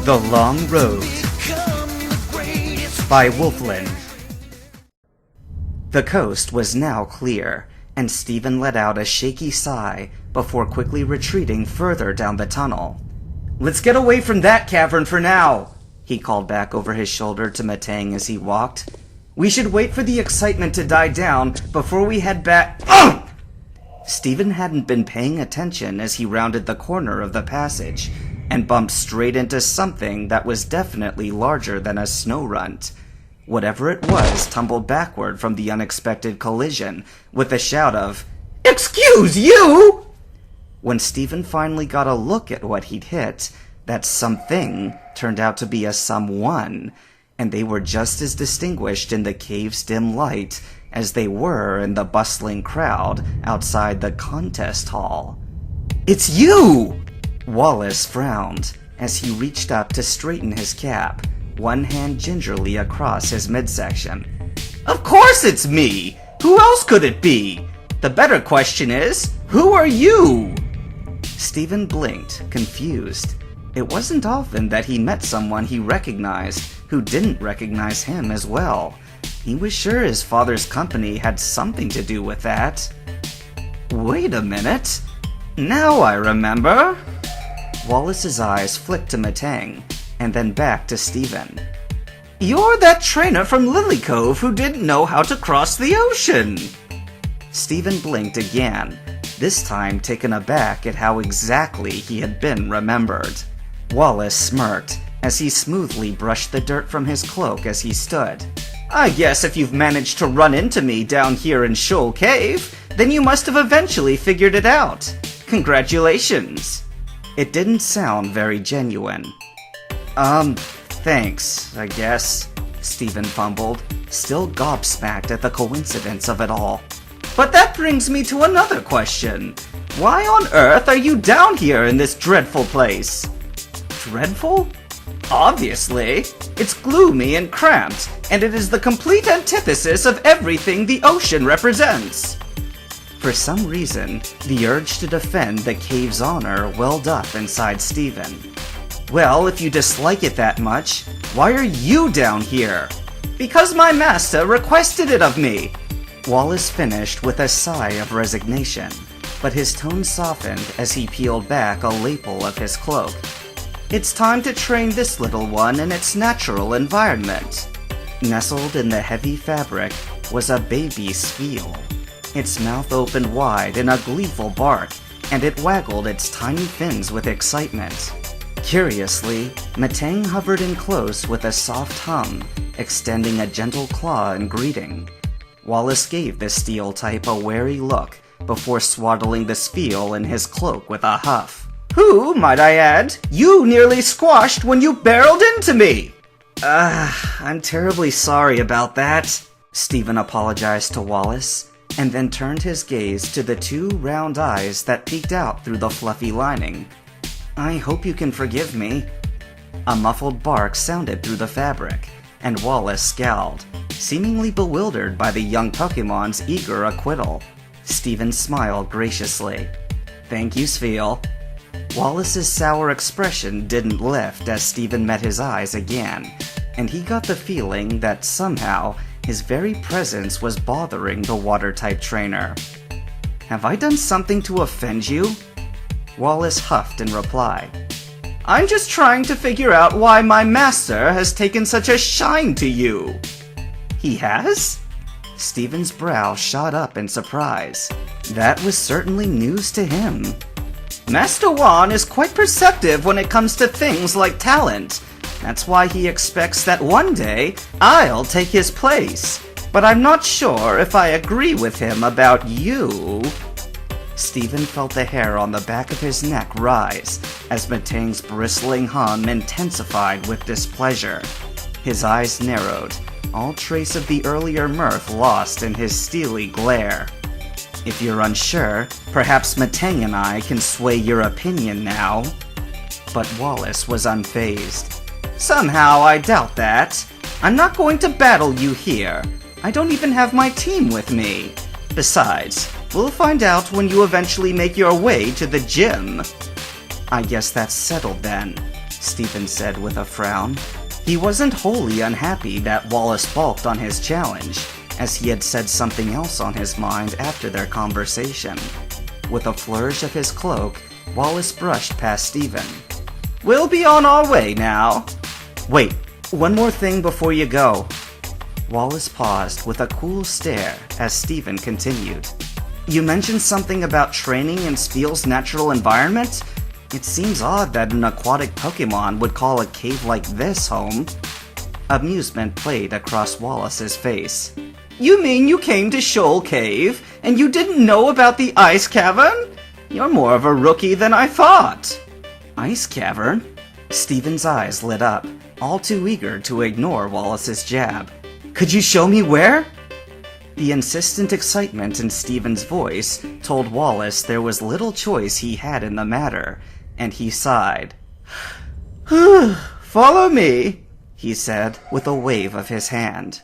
The Long Road by Wolfland. The coast was now clear, and Stephen let out a shaky sigh before quickly retreating further down the tunnel. "Let's get away from that cavern for now," he called back over his shoulder to Matang as he walked. "We should wait for the excitement to die down before we head back." Ugh! Stephen hadn't been paying attention as he rounded the corner of the passage and bumped straight into something that was definitely larger than a snow runt. Whatever it was tumbled backward from the unexpected collision with a shout of, "Excuse you!" When Stephen finally got a look at what he'd hit, that something turned out to be a someone, and they were just as distinguished in the cave's dim light as they were in the bustling crowd outside the contest hall. "It's you!" Wallace frowned as he reached up to straighten his cap, one hand gingerly across his midsection. "Of course it's me! Who else could it be? The better question is, who are you?" Stephen blinked, confused. It wasn't often that he met someone he recognized who didn't recognize him as well. He was sure his father's company had something to do with that. "Wait a minute. Now I remember." Wallace's eyes flicked to Matang, and then back to Stephen. "You're that trainer from Lily Cove who didn't know how to cross the ocean." Stephen blinked again, this time taken aback at how exactly he had been remembered. Wallace smirked as he smoothly brushed the dirt from his cloak as he stood. "I guess if you've managed to run into me down here in Shoal Cave, then you must have eventually figured it out. Congratulations." It didn't sound very genuine. Thanks, I guess," Stephen fumbled, still gobsmacked at the coincidence of it all. "But that brings me to another question. Why on earth are you down here in this dreadful place?" "Dreadful? Obviously. It's gloomy and cramped, and it is the complete antithesis of everything the ocean represents." For some reason, the urge to defend the cave's honor welled up inside Stephen. "Well, if you dislike it that much, why are you down here?" "Because my master requested it of me." Wallace finished with a sigh of resignation, but his tone softened as he peeled back a lapel of his cloak. "It's time to train this little one in its natural environment." Nestled in the heavy fabric was a baby squeal. Its mouth opened wide in a gleeful bark, and it waggled its tiny fins with excitement. Curiously, Matang hovered in close with a soft hum, extending a gentle claw in greeting. Wallace gave the steel type a wary look before swaddling the squeal in his cloak with a huff. "Who, might I add, you nearly squashed when you barreled into me!" I'm terribly sorry about that," Stephen apologized to Wallace, and then turned his gaze to the two round eyes that peeked out through the fluffy lining. "I hope you can forgive me." A muffled bark sounded through the fabric, and Wallace scowled, seemingly bewildered by the young Pokemon's eager acquittal. Stephen smiled graciously. "Thank you, Sfeel." Wallace's sour expression didn't lift as Stephen met his eyes again, and he got the feeling that somehow his very presence was bothering the water-type trainer. "Have I done something to offend you?" Wallace huffed in reply. "I'm just trying to figure out why my master has taken such a shine to you." "He has?" Stephen's brow shot up in surprise. That was certainly news to him. "Master Juan is quite perceptive when it comes to things like talent. That's why he expects that one day I'll take his place. But I'm not sure if I agree with him about you." Stephen felt the hair on the back of his neck rise as Matang's bristling hum intensified with displeasure. His eyes narrowed, all trace of the earlier mirth lost in his steely glare. "If you're unsure, perhaps Matang and I can sway your opinion now." But Wallace was unfazed. "Somehow I doubt that. I'm not going to battle you here. I don't even have my team with me. Besides, we'll find out when you eventually make your way to the gym." I guess that's settled then, Stephen said with a frown. He wasn't wholly unhappy that Wallace balked on his challenge, as he had said something else on his mind after their conversation. With a flourish of his cloak, Wallace brushed past Stephen. We'll be on our way now. Wait, one more thing before you go. Wallace paused with a cool stare as Stephen continued. You mentioned something about training in Spiel's natural environment? It seems odd that an aquatic Pokemon would call a cave like this home. Amusement played across Wallace's face. You mean you came to Shoal Cave, and you didn't know about the ice cavern? You're more of a rookie than I thought. Ice cavern? Stephen's eyes lit up, all too eager to ignore Wallace's jab. Could you show me where? The insistent excitement in Stephen's voice told Wallace there was little choice he had in the matter, and he sighed. Follow me, he said with a wave of his hand.